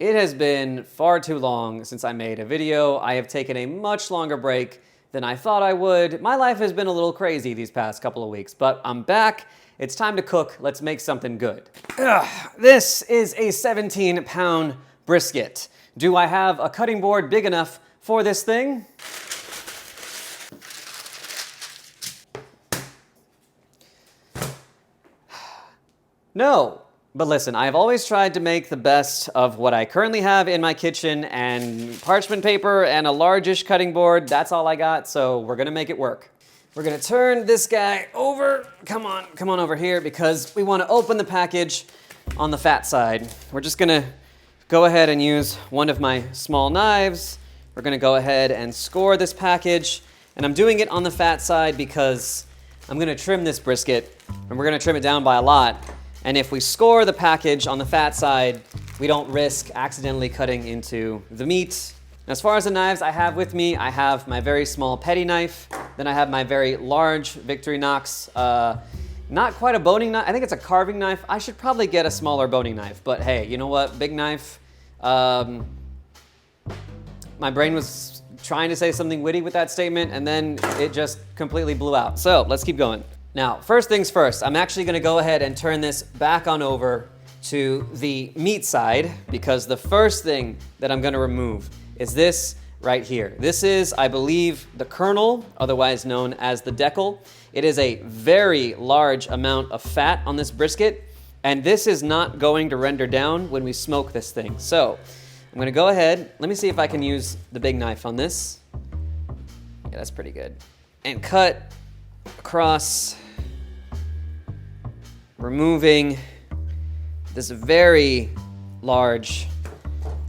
It has been far too long since I made a video. I have taken a much longer break than I thought I would. My life has been a little crazy these past couple of weeks, but I'm back. It's time to cook. Let's make something good. This is a 17-pound brisket. Do I have a cutting board big enough for this thing? No. But listen, I've always tried to make the best of what I currently have in my kitchen, and parchment paper and a largish cutting board, that's all I got, so we're gonna make it work. We're gonna turn this guy over. Come on over here, because we wanna open the package on the fat side. We're just gonna go ahead and use one of my small knives. We're gonna go ahead and score this package, and I'm doing it on the fat side because I'm gonna trim this brisket, and we're gonna trim it down by a lot. And if we score the package on the fat side, we don't risk accidentally cutting into the meat. As far as the knives I have with me, I have my very small petty knife. Then I have my very large Victorinox, not quite a boning knife. I think it's a carving knife. I should probably get a smaller boning knife, but hey, you know what? Big knife. My brain was trying to say something witty with that statement, and then it just completely blew out. So let's keep going. Now, first things first, I'm actually gonna go ahead and turn this back on over to the meat side, because the first thing that I'm gonna remove is this right here. This is, I believe, the kernel, otherwise known as the decal. It is a very large amount of fat on this brisket, and this is not going to render down when we smoke this thing. So, I'm gonna go ahead, let me see if I can use the big knife on this. Yeah, that's pretty good. And cut across, removing this very large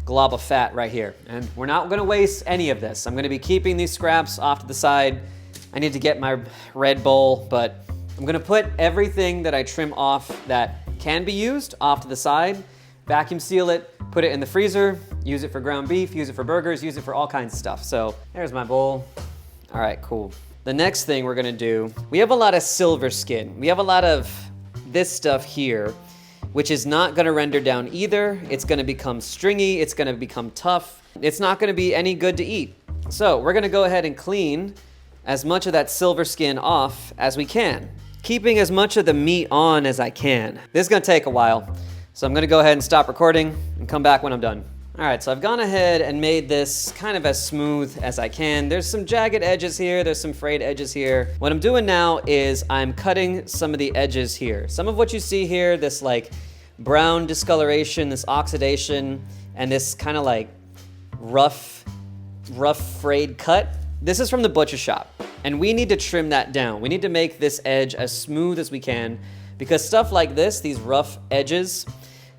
glob of fat right here. And we're not gonna waste any of this. I'm gonna be keeping these scraps off to the side. I need to get my red bowl, but I'm gonna put everything that I trim off that can be used off to the side, vacuum seal it, put it in the freezer, use it for ground beef, use it for burgers, use it for all kinds of stuff. So there's my bowl. All right, cool. The next thing we're gonna do, we have a lot of silver skin. We have a lot of this stuff here, which is not gonna render down either. It's gonna become stringy, it's gonna become tough. It's not gonna be any good to eat. So we're gonna go ahead and clean as much of that silver skin off as we can, keeping as much of the meat on as I can. This is gonna take a while, so I'm gonna go ahead and stop recording and come back when I'm done. All right, so I've gone ahead and made this kind of as smooth as I can. There's some jagged edges here, there's some frayed edges here. What I'm doing now is I'm cutting some of the edges here. Some of what you see here, this like brown discoloration, this oxidation, and this kind of like rough frayed cut. This is from the butcher shop, and we need to trim that down. We need to make this edge as smooth as we can, because stuff like this, these rough edges,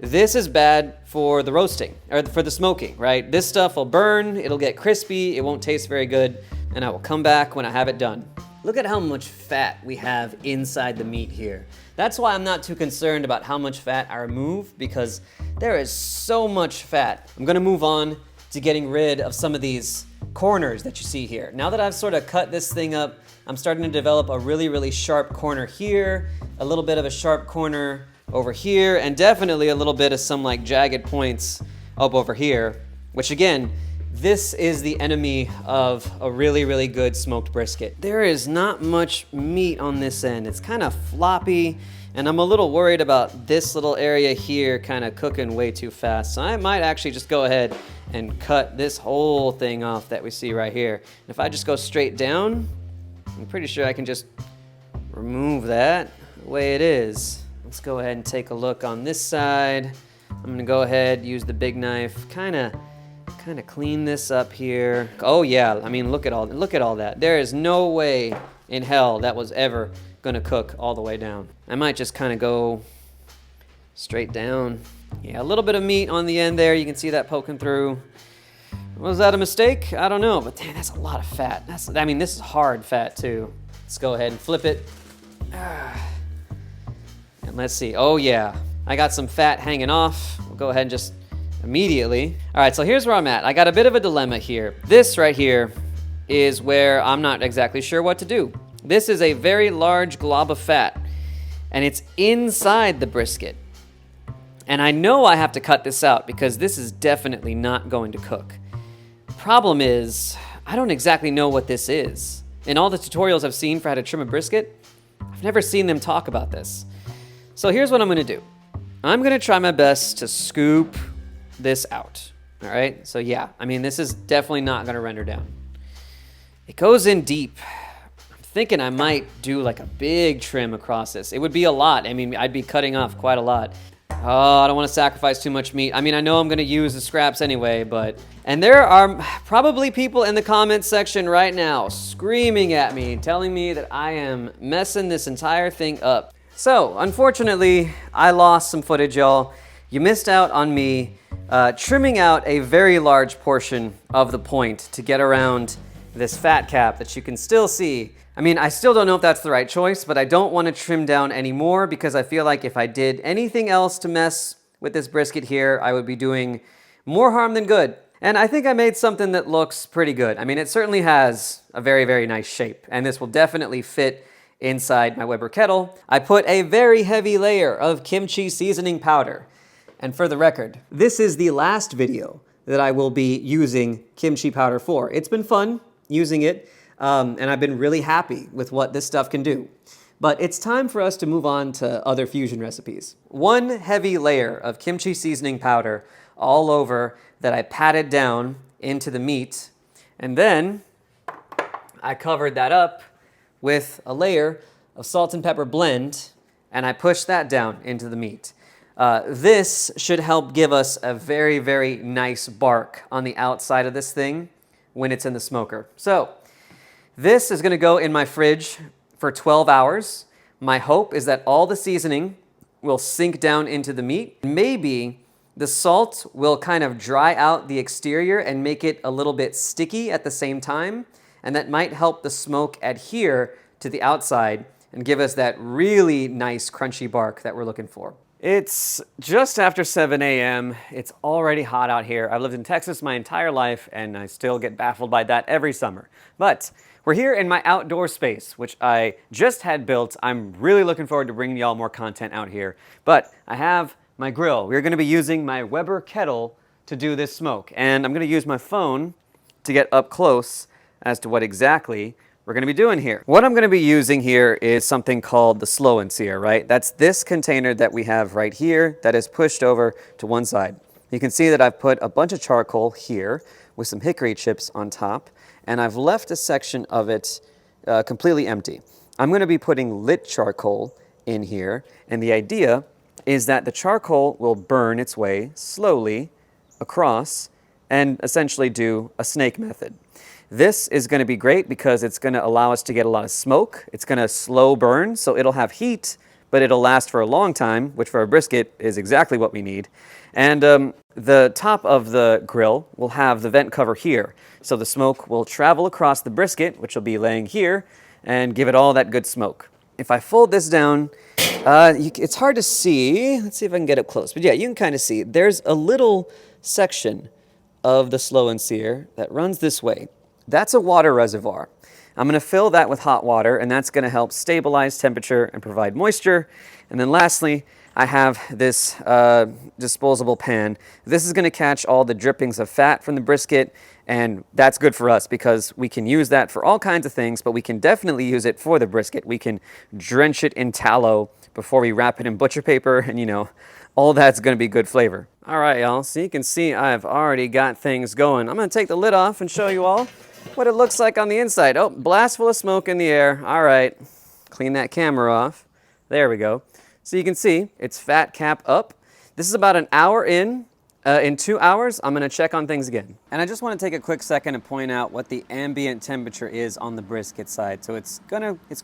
this is bad for the roasting, or for the smoking, right? This stuff will burn, it'll get crispy, it won't taste very good, and I will come back when I have it done. Look at how much fat we have inside the meat here. That's why I'm not too concerned about how much fat I remove, because there is so much fat. I'm gonna move on to getting rid of some of these corners that you see here. Now that I've sort of cut this thing up, I'm starting to develop a really, really sharp corner here, a little bit of a sharp corner over here, and definitely a little bit of some like jagged points up over here, which again, this is the enemy of a really, really good smoked brisket. There is not much meat on this end. It's kind of floppy, and I'm a little worried about this little area here kind of cooking way too fast. So I might actually just go ahead and cut this whole thing off that we see right here. And if I just go straight down, I'm pretty sure I can just remove that the way it is. Let's go ahead and take a look on this side. I'm gonna go ahead, use the big knife, kind of clean this up here. Oh yeah, I mean, look at all that. There is no way in hell that was ever gonna cook all the way down. I might just kind of go straight down. Yeah, a little bit of meat on the end there. You can see that poking through. Was that a mistake? I don't know, but damn, that's a lot of fat. I mean, this is hard fat too. Let's go ahead and flip it. And let's see, oh yeah, I got some fat hanging off. We'll go ahead and just immediately. All right, so here's where I'm at. I got a bit of a dilemma here. This right here is where I'm not exactly sure what to do. This is a very large glob of fat, and it's inside the brisket. And I know I have to cut this out because this is definitely not going to cook. Problem is, I don't exactly know what this is. In all the tutorials I've seen for how to trim a brisket, I've never seen them talk about this. So here's what I'm gonna do. I'm gonna try my best to scoop this out, all right? So yeah, I mean, this is definitely not gonna render down. It goes in deep. I'm thinking I might do like a big trim across this. It would be a lot. I mean, I'd be cutting off quite a lot. Oh, I don't want to sacrifice too much meat. I mean, I know I'm going to use the scraps anyway, but... And there are probably people in the comments section right now screaming at me, telling me that I am messing this entire thing up. So, unfortunately, I lost some footage, y'all. You missed out on me trimming out a very large portion of the point to get around this fat cap that you can still see. I mean, I still don't know if that's the right choice, but I don't want to trim down anymore because I feel like if I did anything else to mess with this brisket here, I would be doing more harm than good. And I think I made something that looks pretty good. I mean, it certainly has a very, very nice shape, and this will definitely fit inside my Weber kettle. I put a very heavy layer of kimchi seasoning powder. And for the record, this is the last video that I will be using kimchi powder for. It's been fun using it. And I've been really happy with what this stuff can do. But it's time for us to move on to other fusion recipes. One heavy layer of kimchi seasoning powder all over that I patted down into the meat. And then I covered that up with a layer of salt and pepper blend, and I pushed that down into the meat. This should help give us a very, very nice bark on the outside of this thing when it's in the smoker. So, this is going to go in my fridge for 12 hours. My hope is that all the seasoning will sink down into the meat. Maybe the salt will kind of dry out the exterior and make it a little bit sticky at the same time, and that might help the smoke adhere to the outside and give us that really nice crunchy bark that we're looking for. It's just after 7 a.m. It's already hot out here. I've lived in Texas my entire life, and I still get baffled by that every summer. But we're here in my outdoor space, which I just had built. I'm really looking forward to bringing y'all more content out here. But I have my grill. We're gonna be using my Weber kettle to do this smoke. And I'm gonna use my phone to get up close as to what exactly we're gonna be doing here. What I'm gonna be using here is something called the slow and sear, right? That's this container that we have right here that is pushed over to one side. You can see that I've put a bunch of charcoal here with some hickory chips on top, and I've left a section of it completely empty. I'm gonna be putting lit charcoal in here, and the idea is that the charcoal will burn its way slowly across and essentially do a snake method. This is going to be great because it's going to allow us to get a lot of smoke. It's going to slow burn, so it'll have heat, but it'll last for a long time, which for a brisket is exactly what we need. And the top of the grill will have the vent cover here, so the smoke will travel across the brisket, which will be laying here, and give it all that good smoke. If I fold this down, it's hard to see. Let's see if I can get up close. But yeah, you can kind of see. There's a little section of the slow and sear that runs this way. That's a water reservoir. I'm going to fill that with hot water, and that's going to help stabilize temperature and provide moisture. And then lastly, I have this disposable pan. This is going to catch all the drippings of fat from the brisket, and that's good for us because we can use that for all kinds of things, but we can definitely use it for the brisket. We can drench it in tallow before we wrap it in butcher paper, and you know, all that's going to be good flavor. All right, y'all, so you can see I've already got things going. I'm going to take the lid off and show you all what it looks like on the inside. Oh, blast full of smoke in the air. All right, clean that camera off. There we go. So you can see it's fat cap up. This is about an hour in. In 2 hours, I'm going to check on things again. And I just want to take a quick second to point out what the ambient temperature is on the brisket side. So it's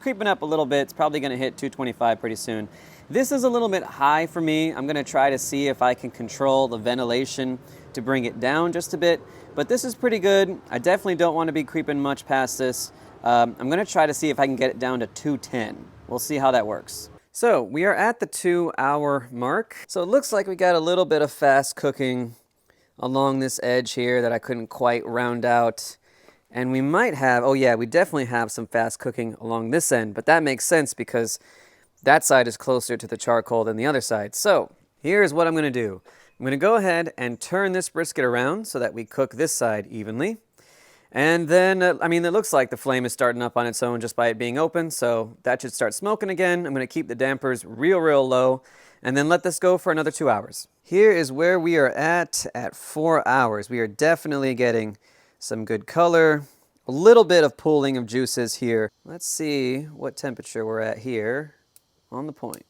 creeping up a little bit. It's probably going to hit 225 pretty soon. This is a little bit high for me. I'm going to try to see if I can control the ventilation to bring it down just a bit. But this is pretty good. I definitely don't want to be creeping much past this. I'm going to try to see if I can get it down to 210. We'll see how that works. So we are at the 2 hour mark. So it looks like we got a little bit of fast cooking along this edge here that I couldn't quite round out. And we might have, oh yeah, we definitely have some fast cooking along this end, but that makes sense because that side is closer to the charcoal than the other side. So Here's what I'm going to do. I'm going to go ahead and turn this brisket around so that we cook this side evenly. And then, I mean, it looks like the flame is starting up on its own just by it being open, so that should start smoking again. I'm going to keep the dampers real low, and then let this go for another 2 hours. Here is where we are at 4 hours. We are definitely getting some good color, a little bit of pooling of juices here. Let's see what temperature we're at here on the point.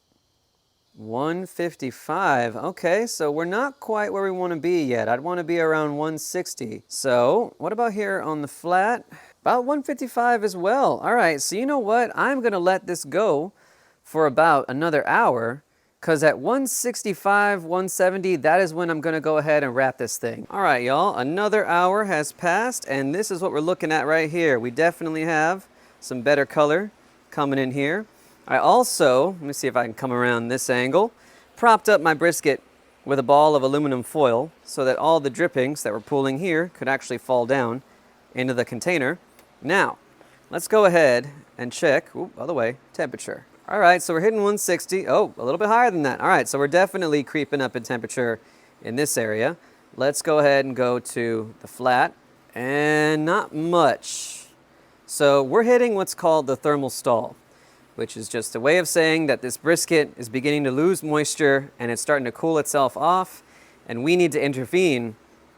155. Okay, so we're not quite where we want to be yet. I'd want to be around 160. So what about here on the flat? About 155 as well. All right, so you know what? I'm going to let this go for about another hour, because at 165, 170, that is when I'm going to go ahead and wrap this thing. All right, y'all, another hour has passed, and this is what we're looking at right here. We definitely have some better color coming in here. I also, let me see if I can come around this angle, propped up my brisket with a ball of aluminum foil so that all the drippings that were pooling here could actually fall down into the container. Now, let's go ahead and check, other way, temperature. All right, so we're hitting 160. Oh, a little bit higher than that. All right, so we're definitely creeping up in temperature in this area. Let's go ahead and go to the flat, and not much. So we're hitting what's called the thermal stall, which is just a way of saying that this brisket is beginning to lose moisture and it's starting to cool itself off, and we need to intervene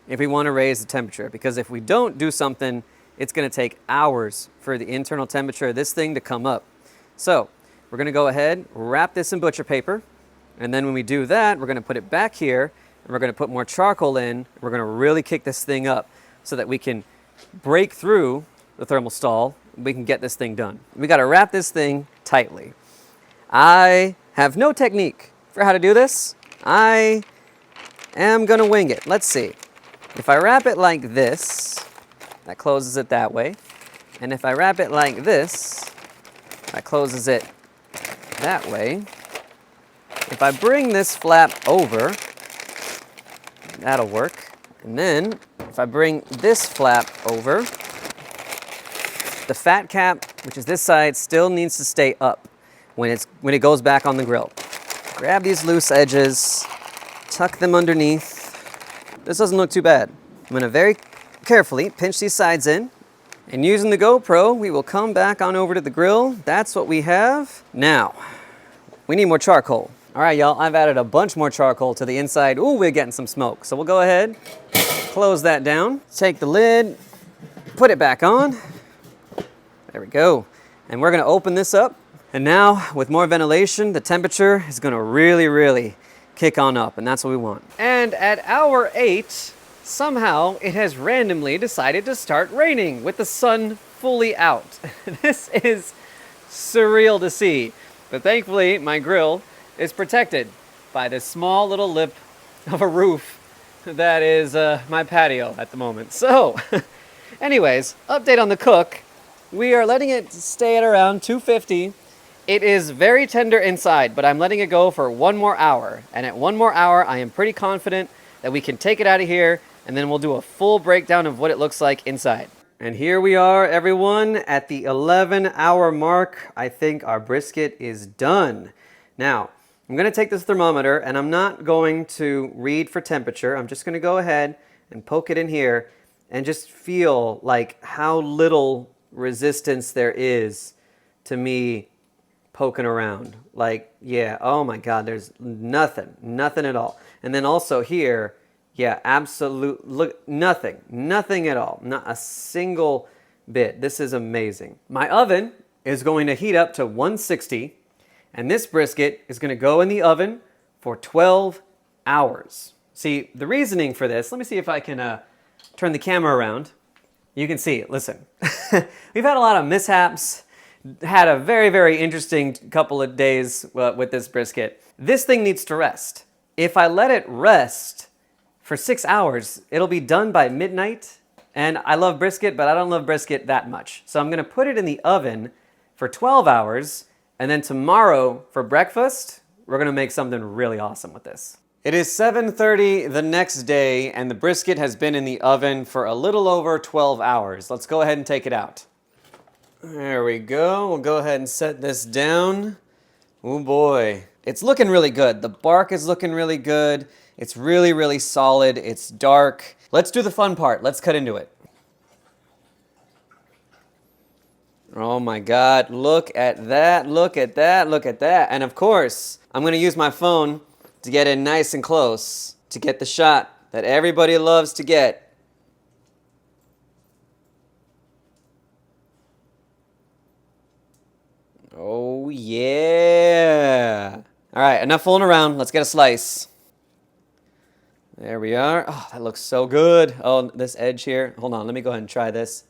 if we want to raise the temperature, because if we don't do something, it's going to take hours for the internal temperature of this thing to come up. So we're going to go ahead, wrap this in butcher paper, and then when we do that, we're going to put it back here, and we're going to put more charcoal in. We're going to really kick this thing up so that we can break through the thermal stall. We can get this thing done. We got to wrap this thing tightly. I have no technique for how to do this. I am going to wing it. Let's see. If I wrap it like this, that closes it that way. And if I wrap it like this, that closes it that way. If I bring this flap over, that'll work. And then if I bring this flap over, the fat cap, which is this side, still needs to stay up when it goes back on the grill. Grab these loose edges, tuck them underneath. This doesn't look too bad. I'm going to very carefully pinch these sides in, and using the GoPro, we will come back on over to the grill. That's what we have. Now, we need more charcoal. All right, y'all, I've added a bunch more charcoal to the inside. Ooh, we're getting some smoke. So we'll go ahead, close that down, take the lid, put it back on. There we go. And we're going to open this up. And now, with more ventilation, the temperature is going to really kick on up, and that's what we want. And at hour 8, somehow it has randomly decided to start raining with the sun fully out. This is surreal to see. But thankfully, my grill is protected by this small little lip of a roof that is my patio at the moment. So, anyways, update on the cook. We are letting it stay at around 250. It is very tender inside, but I'm letting it go for 1 more hour. And at 1 more hour, I am pretty confident that we can take it out of here, and then we'll do a full breakdown of what it looks like inside. And here we are, everyone, at the 11-hour mark. I think our brisket is done. Now, I'm going to take this thermometer, and I'm not going to read for temperature. I'm just going to go ahead and poke it in here and just feel like how little resistance there is to me poking around. Like, yeah, oh my God, there's nothing at all. And then also here, yeah, absolute, look, nothing at all. Not a single bit. This is amazing. My oven is going to heat up to 160, and this brisket is going to go in the oven for 12 hours. See, the reasoning for this, let me see if I can turn the camera around. You can see it, listen. We've had a lot of mishaps, had a very interesting couple of days with this brisket. This thing needs to rest. If I let it rest for 6 hours, it'll be done by midnight. And I love brisket, but I don't love brisket that much. So I'm gonna put it in the oven for 12 hours, and then tomorrow for breakfast, we're gonna make something really awesome with this. It is 7:30 the next day, and the brisket has been in the oven for a little over 12 hours. Let's go ahead and take it out. There we go. We'll go ahead and set this down. Oh boy. It's looking really good. The bark is looking really good. It's really, really solid. It's dark. Let's do the fun part. Let's cut into it. Oh my God, look at that, look at that, look at that. And of course, I'm gonna use my phone to get in nice and close to get the shot that everybody loves to get. Oh yeah. All right, enough fooling around. Let's get a slice. There we are. Oh, that looks so good. Oh, this edge here. Hold on, let me go ahead and try this.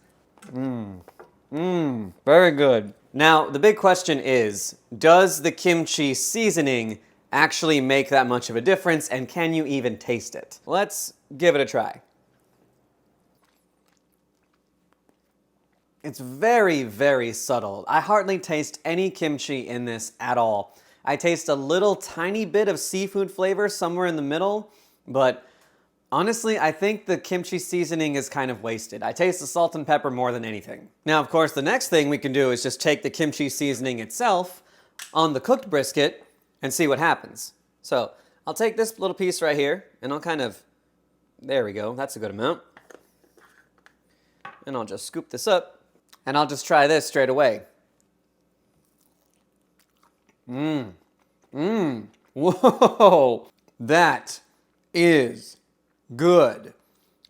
Very good. Now, the big question is, does the kimchi seasoning actually make that much of a difference, and can you even taste it? Let's give it a try. It's very, very subtle. I hardly taste any kimchi in this at all. I taste a little tiny bit of seafood flavor somewhere in the middle, but honestly, I think the kimchi seasoning is kind of wasted. I taste the salt and pepper more than anything. Now, of course, the next thing we can do is just take the kimchi seasoning itself on the cooked brisket and see what happens. So I'll take this little piece right here and I'll kind of, there we go, that's a good amount. And I'll just scoop this up and I'll just try this straight away. Whoa, that is good.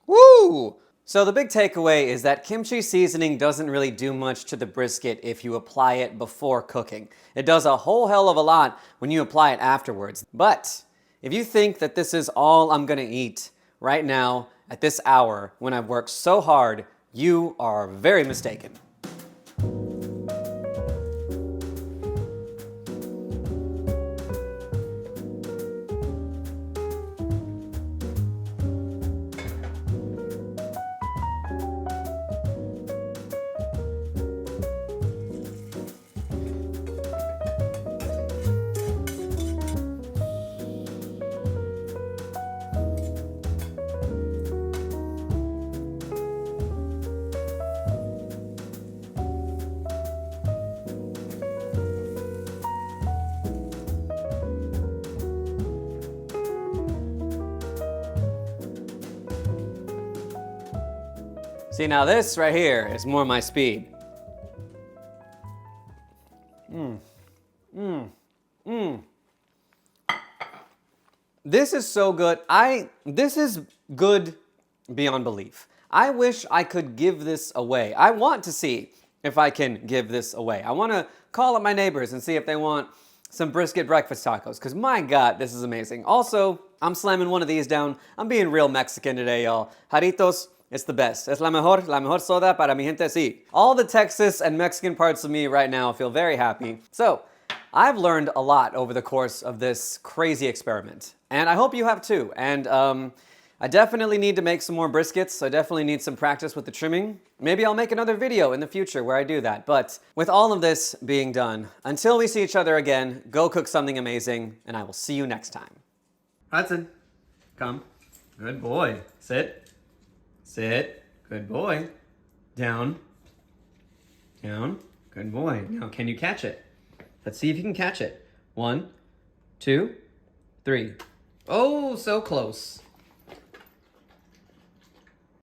Woo! So the big takeaway is that kimchi seasoning doesn't really do much to the brisket if you apply it before cooking. It does a whole hell of a lot when you apply it afterwards. But if you think that this is all I'm gonna eat right now at this hour when I've worked so hard, you are very mistaken. See, now this right here is more my speed. This is so good. This is good beyond belief. I wish I could give this away. I want to see if I can give this away. I want to call up my neighbors and see if they want some brisket breakfast tacos, because my God, this is amazing. Also, I'm slamming one of these down. I'm being real Mexican today, y'all. Jarritos, it's the best. Es la mejor soda para mi gente así. All the Texas and Mexican parts of me right now feel very happy. So, I've learned a lot over the course of this crazy experiment. And I hope you have too. And I definitely need to make some more briskets. I definitely need some practice with the trimming. Maybe I'll make another video in the future where I do that. But with all of this being done, until we see each other again, go cook something amazing, and I will see you next time. Hudson, come. Good boy. Sit. Sit. Good boy. Down. Down. Good boy. Now, can you catch it? Let's see if you can catch it. 1, 2, 3. Oh, so close.